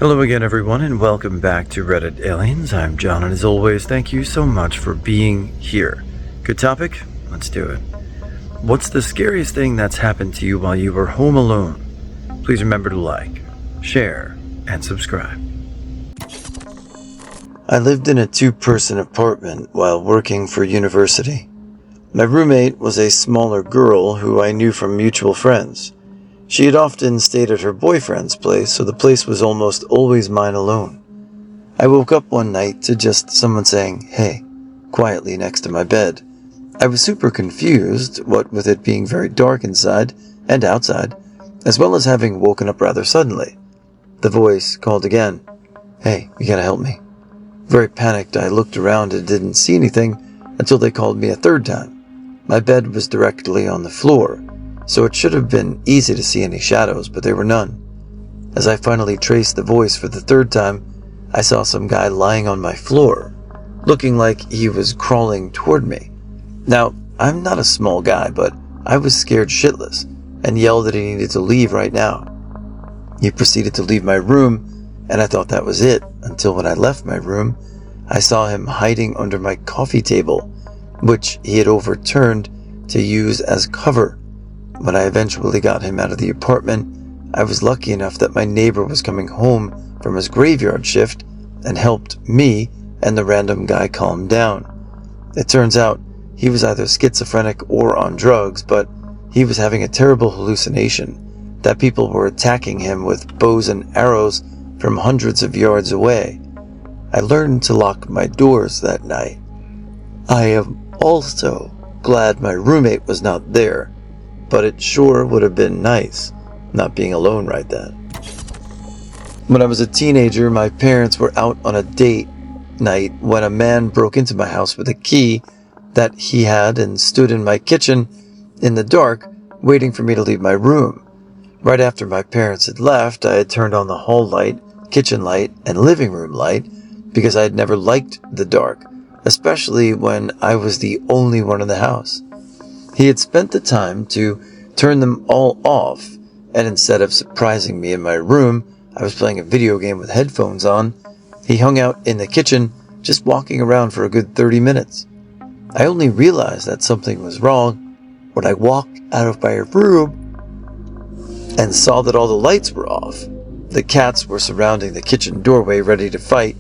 Hello again, everyone, and welcome back to Reddit Aliens. I'm John, and as always, thank you so much for being here. Good topic? Let's do it. What's the scariest thing that's happened to you while you were home alone? Please remember to like, share, and subscribe. I lived in a two-person apartment while working for university. My roommate was a smaller girl who I knew from mutual friends. She had often stayed at her boyfriend's place, so the place was almost always mine alone. I woke up one night to just someone saying, "Hey," quietly next to my bed. I was super confused, what with it being very dark inside and outside, as well as having woken up rather suddenly. The voice called again, "Hey, you gotta help me." Very panicked, I looked around and didn't see anything until they called me a third time. My bed was directly on the floor, so it should have been easy to see any shadows, but there were none. As I finally traced the voice for the third time, I saw some guy lying on my floor, looking like he was crawling toward me. Now, I'm not a small guy, but I was scared shitless and yelled that he needed to leave right now. He proceeded to leave my room, and I thought that was it, until when I left my room, I saw him hiding under my coffee table, which he had overturned to use as cover. When I eventually got him out of the apartment, I was lucky enough that my neighbor was coming home from his graveyard shift and helped me and the random guy calm down. It turns out he was either schizophrenic or on drugs, but he was having a terrible hallucination that people were attacking him with bows and arrows from hundreds of yards away. I learned to lock my doors that night. I am also glad my roommate was not there, but it sure would have been nice not being alone right then. When I was a teenager, my parents were out on a date night when a man broke into my house with a key that he had and stood in my kitchen in the dark, waiting for me to leave my room. Right after my parents had left, I had turned on the hall light, kitchen light, and living room light because I had never liked the dark, especially when I was the only one in the house. He had spent the time to turn them all off, and instead of surprising me in my room, I was playing a video game with headphones on. He hung out in the kitchen, just walking around for a good 30 minutes. I only realized that something was wrong when I walked out of my room and saw that all the lights were off. The cats were surrounding the kitchen doorway ready to fight,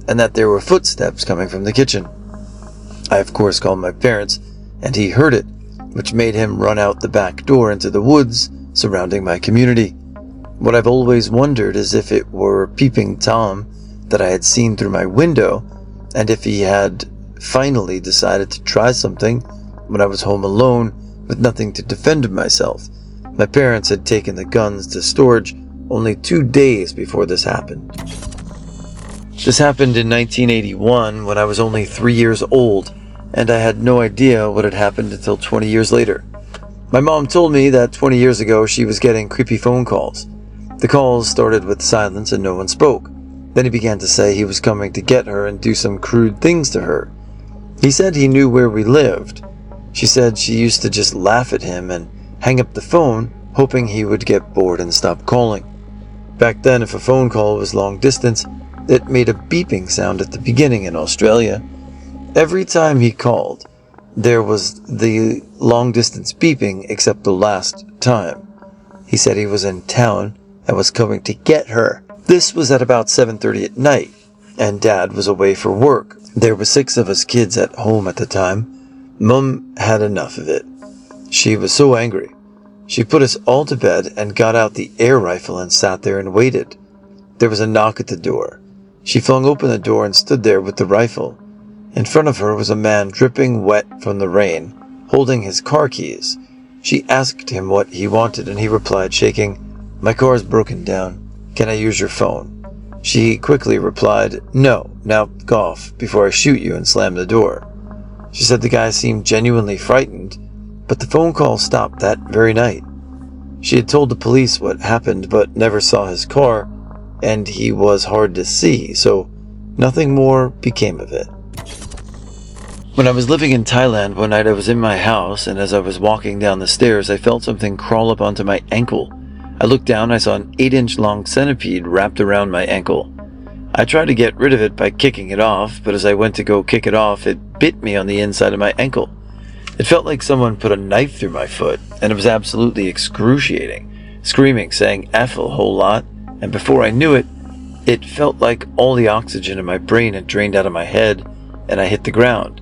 and that there were footsteps coming from the kitchen. I of course called my parents, and he heard it, which made him run out the back door into the woods surrounding my community. What I've always wondered is if it were Peeping Tom that I had seen through my window, and if he had finally decided to try something when I was home alone with nothing to defend myself. My parents had taken the guns to storage only 2 days before this happened. This happened in 1981 when I was only 3 years old, and I had no idea what had happened until 20 years later. My mom told me that 20 years ago she was getting creepy phone calls. The calls started with silence and no one spoke. Then he began to say he was coming to get her and do some crude things to her. He said he knew where we lived. She said she used to just laugh at him and hang up the phone, hoping he would get bored and stop calling. Back then, if a phone call was long distance, it made a beeping sound at the beginning in Australia. Every time he called, there was the long-distance beeping except the last time. He said he was in town and was coming to get her. This was at about 7:30 at night, and Dad was away for work. There were 6 of us kids at home at the time. Mum had enough of it. She was so angry. She put us all to bed and got out the air rifle and sat there and waited. There was a knock at the door. She flung open the door and stood there with the rifle. In front of her was a man dripping wet from the rain, holding his car keys. She asked him what he wanted, and he replied, shaking, "My car is broken down. Can I use your phone?" She quickly replied, "No, now go off before I shoot you," and slammed the door. She said the guy seemed genuinely frightened, but the phone call stopped that very night. She had told the police what happened, but never saw his car, and he was hard to see, so nothing more became of it. When I was living in Thailand one night, I was in my house, and as I was walking down the stairs, I felt something crawl up onto my ankle. I looked down, I saw an 8-inch long centipede wrapped around my ankle. I tried to get rid of it by kicking it off, but as I went to go kick it off, it bit me on the inside of my ankle. It felt like someone put a knife through my foot, and it was absolutely excruciating, screaming, saying F a whole lot, and before I knew it, it felt like all the oxygen in my brain had drained out of my head, and I hit the ground.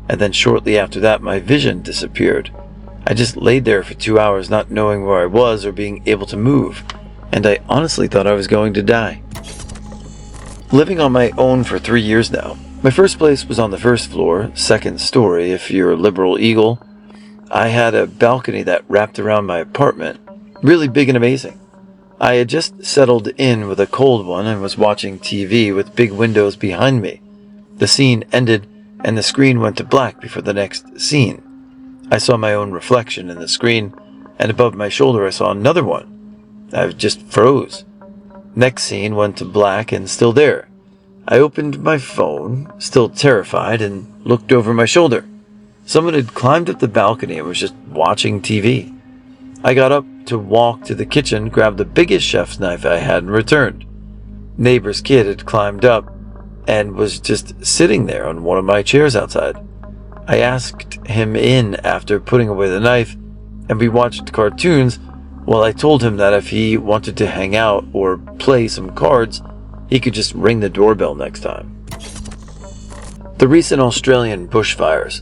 And then shortly after that, my vision disappeared. I just laid there for 2 hours not knowing where I was or being able to move, and I honestly thought I was going to die. Living on my own for 3 years now. My first place was on the first floor, second story if you're a liberal eagle. I had a balcony that wrapped around my apartment, really big and amazing. I had just settled in with a cold one and was watching TV with big windows behind me. The scene ended and the screen went to black before the next scene. I saw my own reflection in the screen, and above my shoulder I saw another one. I just froze. Next scene went to black and still there. I opened my phone, still terrified, and looked over my shoulder. Someone had climbed up the balcony and was just watching TV. I got up to walk to the kitchen, grabbed the biggest chef's knife I had, and returned. Neighbor's kid had climbed up and was just sitting there on one of my chairs outside. I asked him in after putting away the knife, and we watched cartoons while I told him that if he wanted to hang out or play some cards, he could just ring the doorbell next time. The recent Australian bushfires.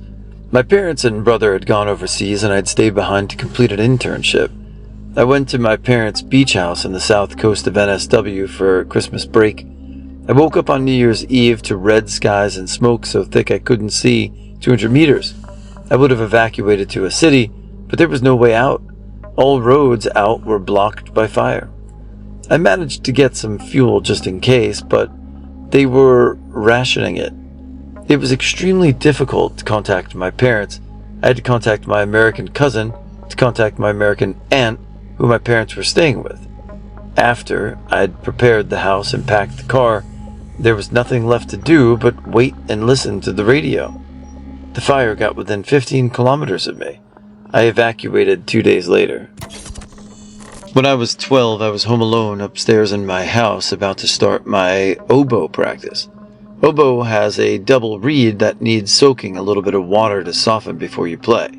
My parents and brother had gone overseas and I'd stayed behind to complete an internship. I went to my parents' beach house in the south coast of NSW for Christmas break. I woke up on New Year's Eve to red skies and smoke so thick I couldn't see 200 meters. I would have evacuated to a city, but there was no way out. All roads out were blocked by fire. I managed to get some fuel just in case, but they were rationing it. It was extremely difficult to contact my parents. I had to contact my American cousin, to contact my American aunt, who my parents were staying with. After I'd prepared the house and packed the car, there was nothing left to do but wait and listen to the radio. The fire got within 15 kilometers of me. I evacuated 2 days later. When I was 12, I was home alone upstairs in my house about to start my oboe practice. Oboe has a double reed that needs soaking a little bit of water to soften before you play.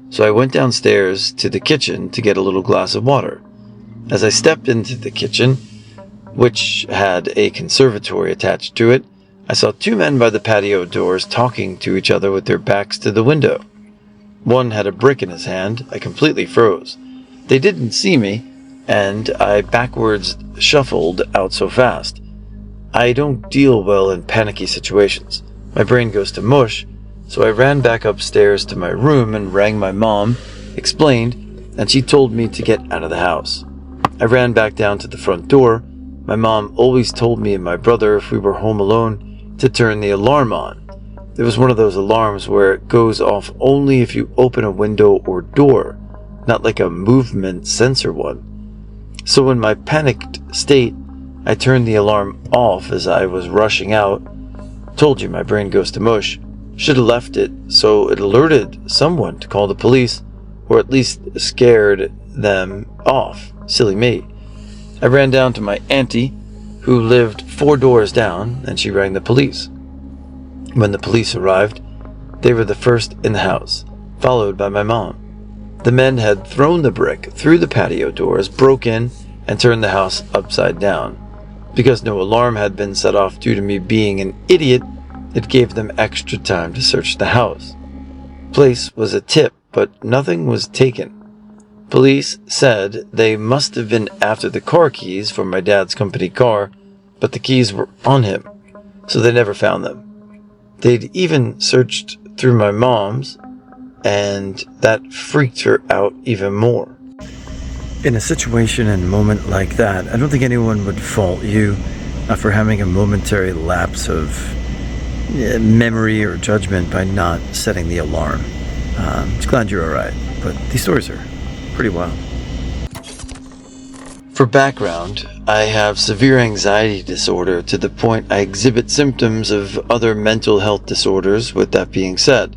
So I went downstairs to the kitchen to get a little glass of water. As I stepped into the kitchen, which had a conservatory attached to it, I saw 2 men by the patio doors talking to each other with their backs to the window. One had a brick in his hand. I completely froze. They didn't see me, and I backwards shuffled out so fast. I don't deal well in panicky situations. My brain goes to mush, so I ran back upstairs to my room and rang my mom, explained, and she told me to get out of the house. I ran back down to the front door. My mom always told me and my brother if we were home alone to turn the alarm on. It was one of those alarms where it goes off only if you open a window or door, not like a movement sensor one. So in my panicked state, I turned the alarm off as I was rushing out. Told you my brain goes to mush. Should have left it so it alerted someone to call the police, or at least scared them off. Silly me. I ran down to my auntie, who lived 4 doors down, and she rang the police. When the police arrived, they were the first in the house, followed by my mom. The men had thrown the brick through the patio doors, broke in, and turned the house upside down. Because no alarm had been set off due to me being an idiot, it gave them extra time to search the house. Place was a tip, but nothing was taken. Police said they must have been after the car keys from my dad's company car, but the keys were on him, so they never found them. They'd even searched through my mom's, and that freaked her out even more. In a situation and moment like that, I don't think anyone would fault you for having a momentary lapse of memory or judgment by not setting the alarm. Just glad you're alright, but these stories are pretty wild. For background, I have severe anxiety disorder to the point I exhibit symptoms of other mental health disorders. With that being said,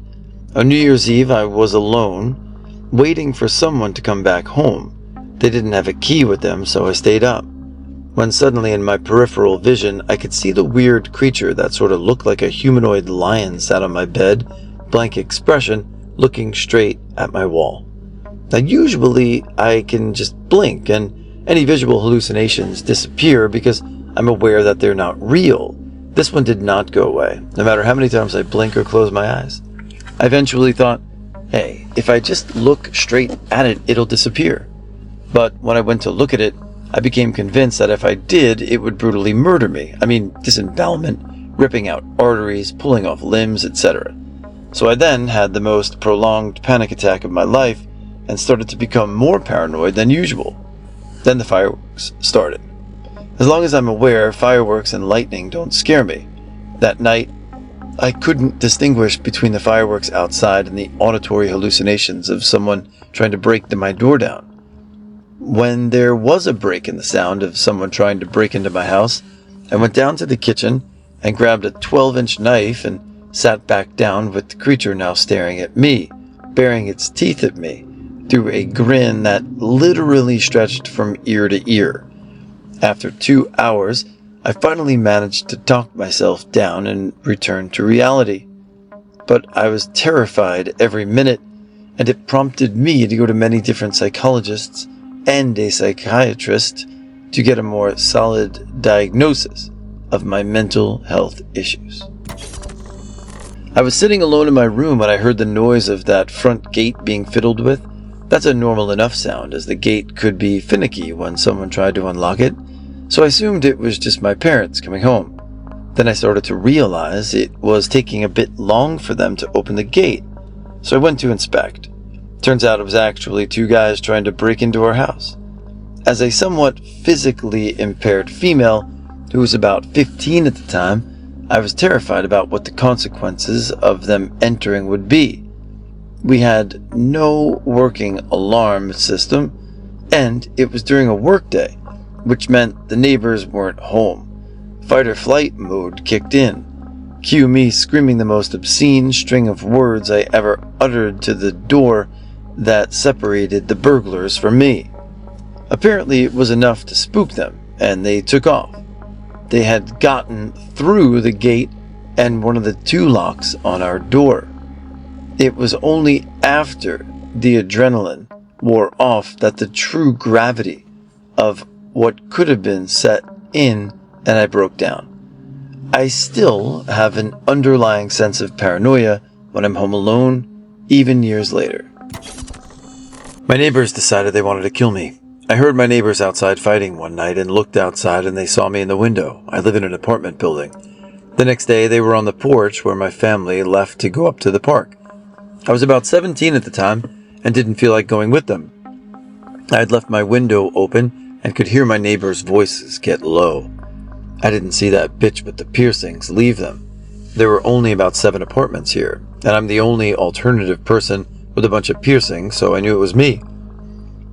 on New Year's Eve I was alone, waiting for someone to come back home. They didn't have a key with them, so I stayed up. When suddenly in my peripheral vision, I could see the weird creature that sort of looked like a humanoid lion sat on my bed, blank expression, looking straight at my wall. Now usually I can just blink and any visual hallucinations disappear because I'm aware that they're not real. This one did not go away, no matter how many times I blink or close my eyes. I eventually thought, hey, if I just look straight at it, it'll disappear. But when I went to look at it, I became convinced that if I did, it would brutally murder me. I mean, disembowelment, ripping out arteries, pulling off limbs, etc. So I then had the most prolonged panic attack of my life and started to become more paranoid than usual. Then the fireworks started. As long as I'm aware, fireworks and lightning don't scare me. That night, I couldn't distinguish between the fireworks outside and the auditory hallucinations of someone trying to break my door down. When there was a break in the sound of someone trying to break into my house, I went down to the kitchen and grabbed a 12-inch knife and sat back down with the creature now staring at me, baring its teeth at me, through a grin that literally stretched from ear to ear. After 2 hours, I finally managed to talk myself down and return to reality. But I was terrified every minute, and it prompted me to go to many different psychologists and a psychiatrist to get a more solid diagnosis of my mental health issues. I was sitting alone in my room when I heard the noise of that front gate being fiddled with. That's a normal enough sound, as the gate could be finicky when someone tried to unlock it, so I assumed it was just my parents coming home. Then I started to realize it was taking a bit long for them to open the gate, so I went to inspect. Turns out it was actually 2 guys trying to break into our house. As a somewhat physically impaired female, who was about 15 at the time, I was terrified about what the consequences of them entering would be. We had no working alarm system, and it was during a workday, which meant the neighbors weren't home. Fight or flight mode kicked in. Cue me screaming the most obscene string of words I ever uttered to the door that separated the burglars from me. Apparently it was enough to spook them, and they took off. They had gotten through the gate and one of the 2 locks on our door. It was only after the adrenaline wore off that the true gravity of what could have been set in, and I broke down. I still have an underlying sense of paranoia when I'm home alone, even years later. My neighbors decided they wanted to kill me. I heard my neighbors outside fighting one night and looked outside and they saw me in the window. I live in an apartment building. The next day they were on the porch where my family left to go up to the park. I was about 17 at the time and didn't feel like going with them. I had left my window open and could hear my neighbors' voices get low. I didn't see that bitch with the piercings leave them. There were only about 7 apartments here, and I'm the only alternative person with a bunch of piercings, so I knew it was me.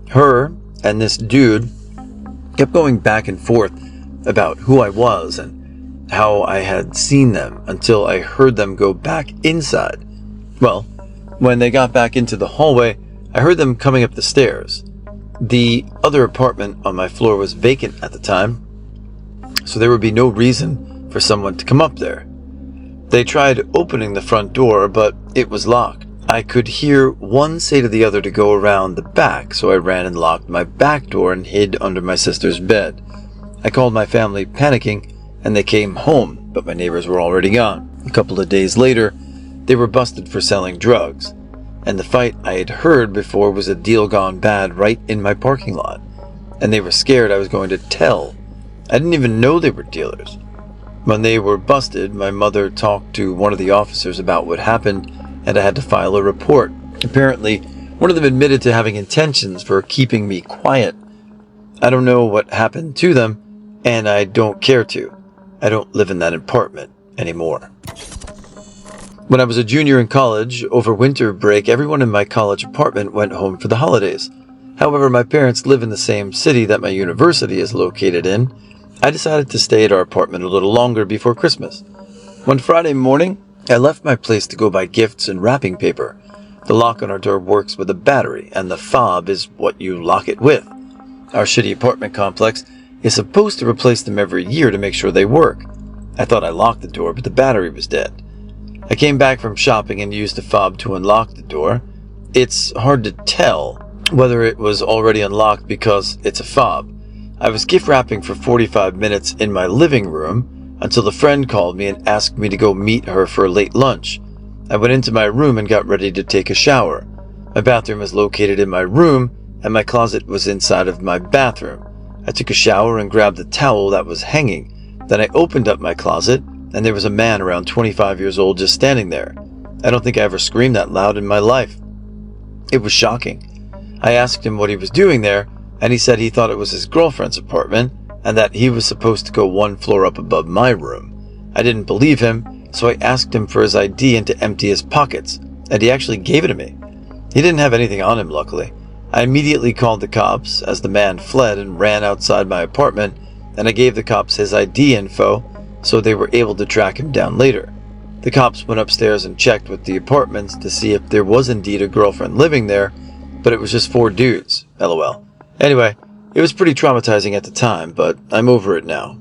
Her and this dude kept going back and forth about who I was and how I had seen them until I heard them go back inside. Well, when they got back into the hallway, I heard them coming up the stairs. The other apartment on my floor was vacant at the time, so there would be no reason for someone to come up there. They tried opening the front door, but it was locked. I could hear one say to the other to go around the back, so I ran and locked my back door and hid under my sister's bed. I called my family panicking, and they came home, but my neighbors were already gone. A couple of days later, they were busted for selling drugs, and the fight I had heard before was a deal gone bad right in my parking lot, and they were scared I was going to tell. I didn't even know they were dealers. When they were busted, my mother talked to one of the officers about what happened, and I had to file a report. Apparently, one of them admitted to having intentions for keeping me quiet. I don't know what happened to them, and I don't care to. I don't live in that apartment anymore. When I was a junior in college, over winter break, everyone in my college apartment went home for the holidays. However, my parents live in the same city that my university is located in. I decided to stay at our apartment a little longer before Christmas. One Friday morning, I left my place to go buy gifts and wrapping paper. The lock on our door works with a battery, and the fob is what you lock it with. Our shitty apartment complex is supposed to replace them every year to make sure they work. I thought I locked the door, but the battery was dead. I came back from shopping and used the fob to unlock the door. It's hard to tell whether it was already unlocked because it's a fob. I was gift wrapping for 45 minutes in my living room until a friend called me and asked me to go meet her for a late lunch. I went into my room and got ready to take a shower. My bathroom is located in my room, and my closet was inside of my bathroom. I took a shower and grabbed the towel that was hanging. Then I opened up my closet, and there was a man around 25 years old just standing there. I don't think I ever screamed that loud in my life. It was shocking. I asked him what he was doing there, and he said he thought it was his girlfriend's apartment, and that he was supposed to go one floor up above my room. I didn't believe him, so I asked him for his ID and to empty his pockets, and he actually gave it to me. He didn't have anything on him, luckily. I immediately called the cops as the man fled and ran outside my apartment, and I gave the cops his ID info so they were able to track him down later. The cops went upstairs and checked with the apartments to see if there was indeed a girlfriend living there, but it was just 4 dudes, lol. Anyway, it was pretty traumatizing at the time, but I'm over it now.